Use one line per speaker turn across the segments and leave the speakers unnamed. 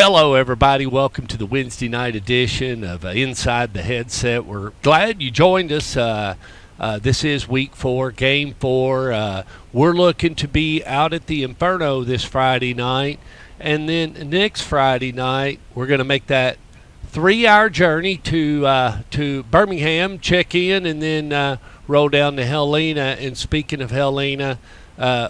Hello, everybody. Welcome to the Wednesday night edition of Inside the Headset. We're glad you joined us. This is week 4, game 4. We're looking to be out at the Inferno this Friday night. And then next Friday night, we're going to make that 3-hour journey to Birmingham, check in, and then roll down to Helena. And speaking of Helena,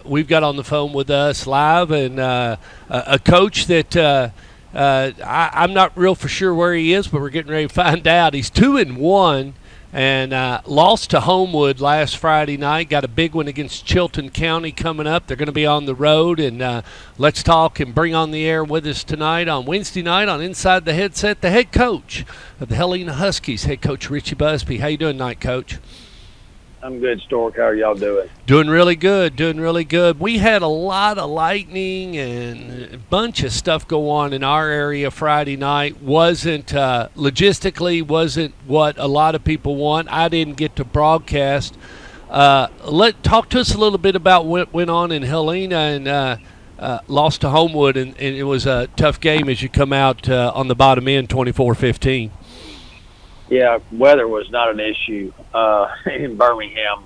we've got on the phone with us live and a coach that I'm not real for sure where he is, but we're getting ready to find out. He's 2-1 and lost to Homewood last Friday night. Got a big one against Chilton County coming up. They're going to be on the road, and let's talk and bring on the air with us tonight on Wednesday night on Inside the Headset, the head coach of the Helena Huskies, head coach Richie Busby. How you doing tonight, Coach?
I'm good, Stork. How are y'all doing?
Doing really good, We had a lot of lightning and a bunch of stuff go on in our area Friday night. Logistically wasn't what a lot of people want. I didn't get to broadcast. Talk to us a little bit about what went on in Helena and lost to Homewood, and it was a tough game as you come out on the bottom end, 24-15.
Yeah, weather was not an issue in Birmingham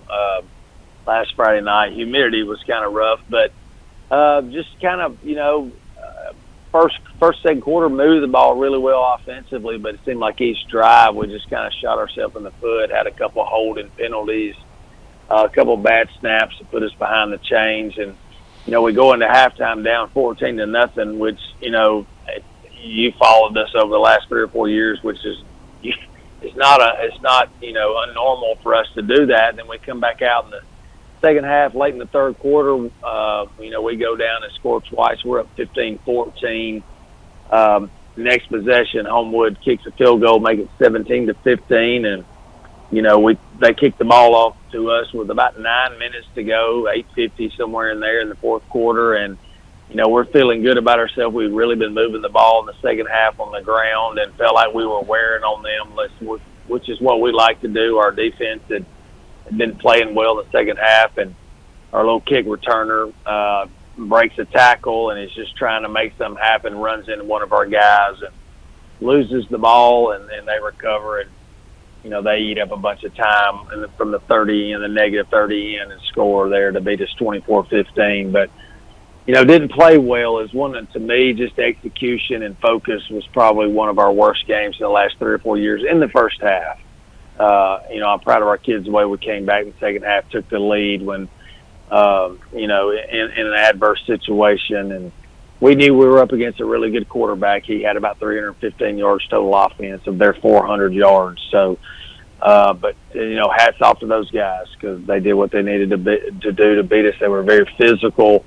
last Friday night. Humidity was kind of rough, but just kind of, first, second quarter moved the ball really well offensively, but it seemed like each drive we just kind of shot ourselves in the foot, had a couple of holding penalties, a couple of bad snaps to put us behind the chains. And, we go into halftime down 14-0, which, you followed us over the last 3 or 4 years, which is it's not unnormal for us to do that. And then we come back out in the second half, late in the third quarter. We go down and score twice. We're up 15-14. Next possession, Homewood kicks a field goal, make it 17-15, and they kicked the ball off to us with about 9 minutes to go, 8:50 somewhere in there in the fourth quarter, and we're feeling good about ourselves. We've really been moving the ball in the second half on the ground and felt like we were wearing on them, which is what we like to do. Our defense had been playing well in the second half, and our little kick returner breaks a tackle and is just trying to make something happen, runs into one of our guys and loses the ball, and they recover, and they eat up a bunch of time from the 30 and the negative 30 in and score there to beat us 24-15. But didn't play well. Is one, to me, just execution and focus was probably one of our worst games in the last 3 or 4 years in the first half. I'm proud of our kids the way we came back in the second half, took the lead when, in an adverse situation. And we knew we were up against a really good quarterback. He had about 315 yards total offense of their 400 yards. So, but hats off to those guys because they did what they needed to do to beat us. They were very physical.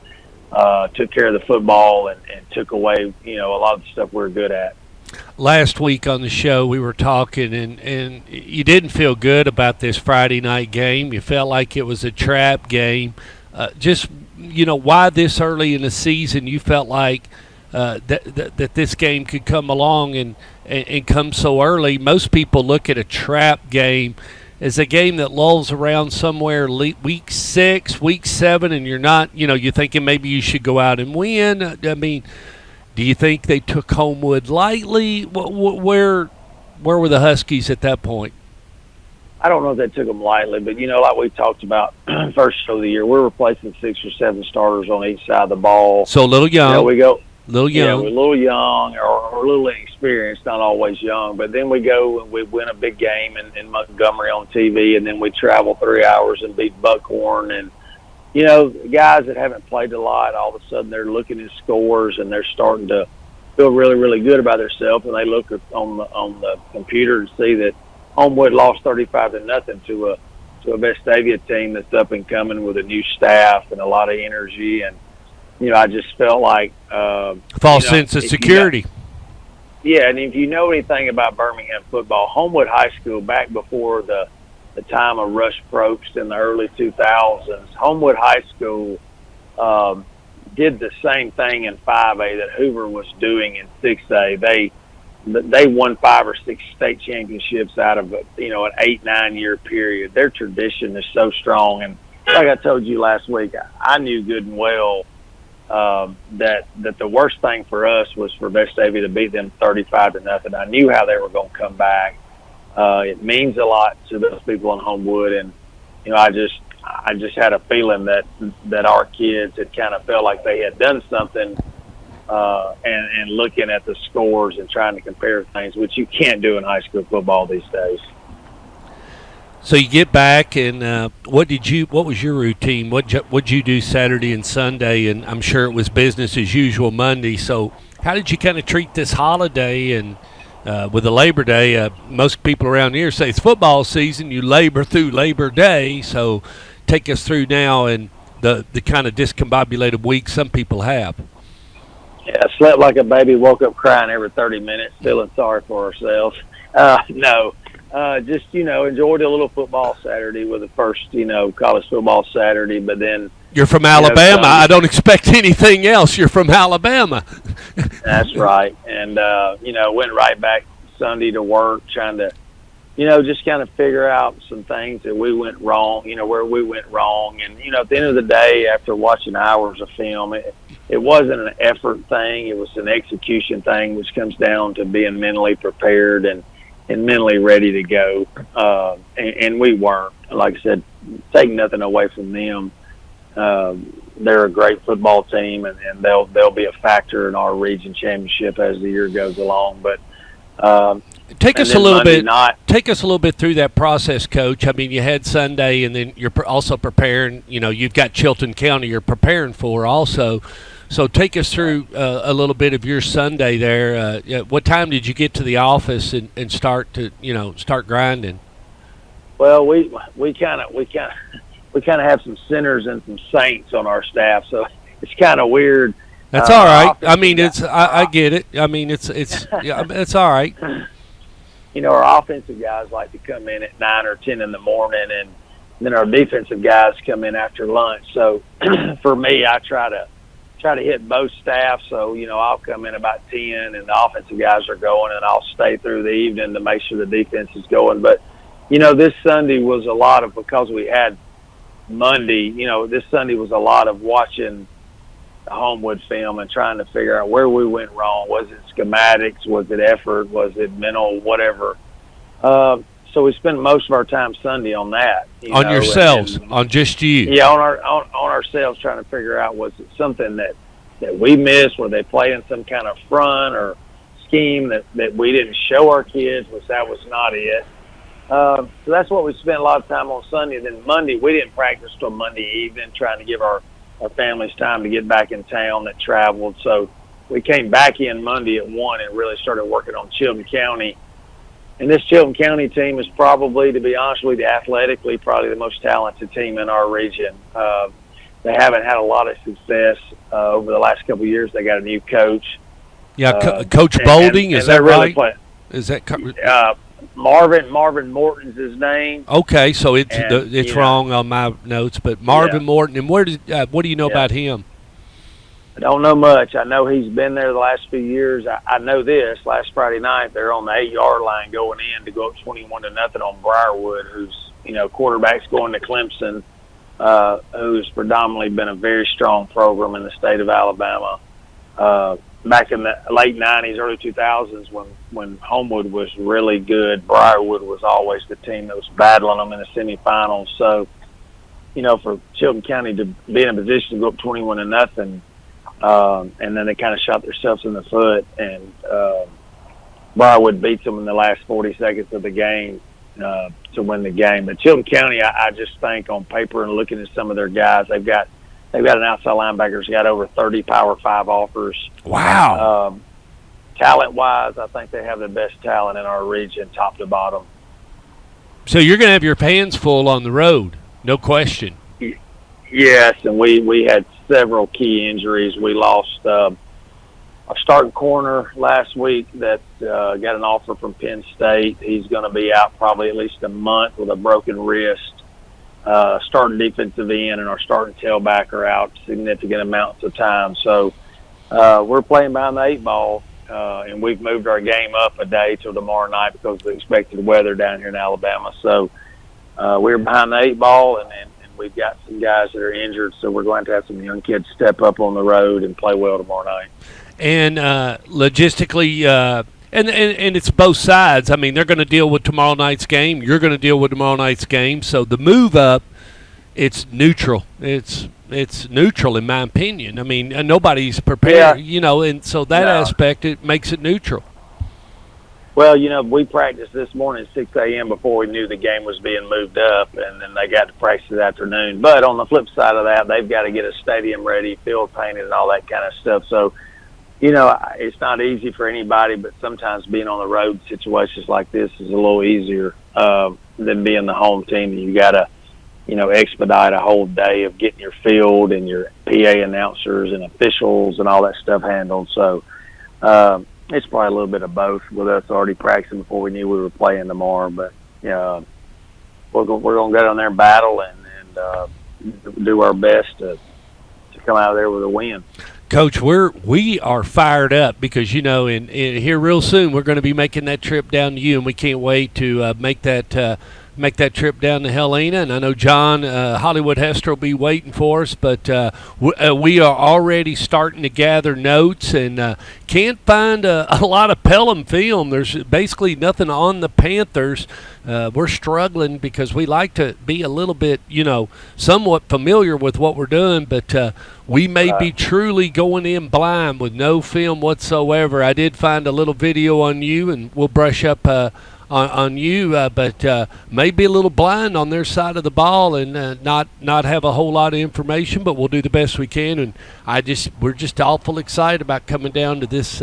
Took care of the football and took away, a lot of the stuff we're good at.
Last week on the show, we were talking, and you didn't feel good about this Friday night game. You felt like it was a trap game. Why this early in the season you felt like that this game could come along and come so early. Most people look at a trap game as a game that lulls around somewhere week 6, week 7, and you're not, you're thinking maybe you should go out and win. I mean, do you think they took Homewood lightly? Where were the Huskies at that point?
I don't know if they took them lightly, but, like we talked about first show of the year, we're replacing 6 or 7 starters on each side of the ball.
So a little young.
We go.
Little young.
Yeah, we're a little young or a little inexperienced, not always young. But then we go and we win a big game in Montgomery on TV, and then we travel 3 hours and beat Buckhorn. And, guys that haven't played a lot, all of a sudden they're looking at scores and they're starting to feel really, really good about themselves. And they look on the computer and see that Homewood lost 35-0 to a Vestavia team that's up and coming with a new staff and a lot of energy. And I just felt like
false sense of security.
And if you know anything about Birmingham football, Homewood High School, back before the time of Rush Probst in the early 2000s, Homewood High School did the same thing in 5A that Hoover was doing in 6A. They won 5 or 6 state championships out of an 8-9 year period. Their tradition is so strong, and like I told you last week, I knew good and well that the worst thing for us was for Vestavia to beat them 35-0. I knew how they were going to come back. It means a lot to those people in Homewood, and I just had a feeling that our kids had kind of felt like they had done something, and looking at the scores and trying to compare things, which you can't do in high school football these days.
So you get back, and what was your routine? What'd you do Saturday and Sunday? And I'm sure it was business as usual Monday. So how did you kind of treat this holiday? And with the Labor Day, most people around here say it's football season. You labor through Labor Day. So take us through now and the kind of discombobulated week some people have.
Yeah, I slept like a baby, woke up crying every 30 minutes, feeling sorry for ourselves. No. Just, enjoyed a little football Saturday with the first, college football Saturday, but then.
You're from Alabama. I don't expect anything else. You're from Alabama.
That's right. And, went right back Sunday to work trying to, just kind of figure out some things that we went wrong, where we went wrong. And, at the end of the day, after watching hours of film, it wasn't an effort thing. It was an execution thing, which comes down to being mentally prepared and mentally ready to go. And we weren't. Like I said, take nothing away from them. They're a great football team, and they'll be a factor in our region championship as the year goes along. But
take us a little bit through that process, Coach. I mean, you had Sunday, and then you're also preparing. You've got Chilton County you're preparing for also. So take us through a little bit of your Sunday there. What time did you get to the office and start grinding?
Well, we kind of have some sinners and some saints on our staff, so it's kind of weird.
That's all right. I mean, I get it. I mean, it's it's all right.
Our offensive guys like to come in at 9 or 10 in the morning, and then our defensive guys come in after lunch. So for me, I try to hit both staffs. So, I'll come in about 10 and the offensive guys are going, and I'll stay through the evening to make sure the defense is going. But, this Sunday was a lot of, because we had Monday, this Sunday was a lot of watching the Homewood film and trying to figure out where we went wrong. Was it schematics? Was it effort? Was it mental? Whatever. So we spend most of our time Sunday on that.
On yourselves, on just you.
Yeah, on ourselves, trying to figure out, was it something that we missed? Were they playing some kind of front or scheme that we didn't show our kids? That was not it. So that's what we spent a lot of time on Sunday. Then Monday, we didn't practice till Monday evening, trying to give our families time to get back in town that traveled. So we came back in Monday at 1 and really started working on Chilton County. And this Chilton County team is probably, to be honest with you, athletically probably the most talented team in our region. They haven't had a lot of success over the last couple of years. They got a new coach.
Yeah, Coach Bolding, is that right? Is that
Marvin Morton's his name?
Okay, so it's wrong on my notes, but Marvin Morton. And what do you know about him?
I don't know much. I know he's been there the last few years. I know this. Last Friday night, they're on the 8-yard line going in to go up 21-0 on Briarwood, who's, quarterback's going to Clemson, who's predominantly been a very strong program in the state of Alabama. Back in the late 90s, early 2000s, when Homewood was really good, Briarwood was always the team that was battling them in the semifinals. So, for Chilton County to be in a position to go up 21-0, and then they kind of shot themselves in the foot, and Briarwood beats them in the last 40 seconds of the game to win the game. But Chilton County, I just think on paper and looking at some of their guys, they've got an outside linebacker who's got over 30 Power 5 offers.
Wow.
Talent-wise, I think they have the best talent in our region, top to bottom.
So you're going to have your hands full on the road, no question.
Yes, and we had several key injuries. We lost our starting corner last week that got an offer from Penn State. He's going to be out probably at least a month with a broken wrist. Starting defensive end and our starting tailback are out significant amounts of time. So we're playing behind the 8 ball, and we've moved our game up a day till tomorrow night because of the expected weather down here in Alabama. So we're behind the 8 ball, and we've got some guys that are injured, so we're going to have some young kids step up on the road and play well tomorrow night.
And logistically, and it's both sides. I mean, they're going to deal with tomorrow night's game. You're going to deal with tomorrow night's game. So the move up, it's neutral. It's neutral in my opinion. I mean, nobody's prepared, and so that aspect, it makes it neutral.
Well, we practiced this morning at 6 a.m. before we knew the game was being moved up, and then they got to practice this afternoon. But on the flip side of that, they've got to get a stadium ready, field painted, and all that kind of stuff. So, it's not easy for anybody, but sometimes being on the road situations like this is a little easier than being the home team. You got to, expedite a whole day of getting your field and your PA announcers and officials and all that stuff handled. So, it's probably a little bit of both with us already practicing before we knew we were playing tomorrow. But we're going to go down there and battle and do our best to come out of there with a win.
Coach, we are fired up because in here real soon we're going to be making that trip down to you, and we can't wait to make that trip down to Helena. And I know John Hollywood Hester will be waiting for us, but we are already starting to gather notes and can't find a lot of Pelham film. There's basically nothing on the Panthers. We're struggling because we like to be a little bit, somewhat familiar with what we're doing, but we may be truly going in blind with no film whatsoever. I did find a little video on you, and we'll brush up on you, but maybe a little blind on their side of the ball and not have a whole lot of information, but we'll do the best we can. And we're just awful excited about coming down to this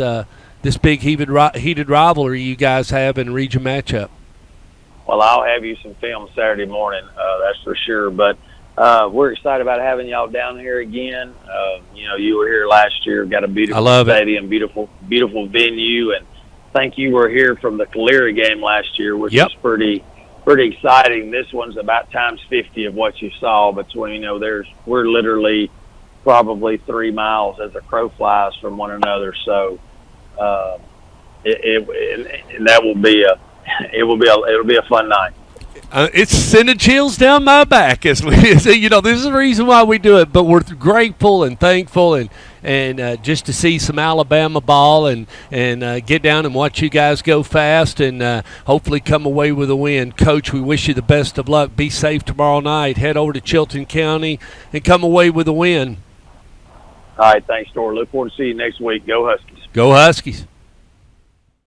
big heated rivalry you guys have in a region matchup.
Well, I'll have you some film Saturday morning, that's for sure. But we're excited about having y'all down here again. You were here last year, got a beautiful stadium, beautiful venue, and I think you were here from the Calera game last year, which was pretty exciting. This one's about times 50 of what you saw between, we're literally probably 3 miles as a crow flies from one another. So it'll be a fun night.
It's sending chills down my back as we this is the reason why we do it, but we're grateful and thankful and just to see some Alabama ball and get down and watch you guys go fast and hopefully come away with a win. Coach, we wish you the best of luck. Be safe tomorrow night. Head over to Chilton County and come away with a win.
All right, thanks, Tor. Look forward to seeing you next week. Go Huskies.
Go Huskies.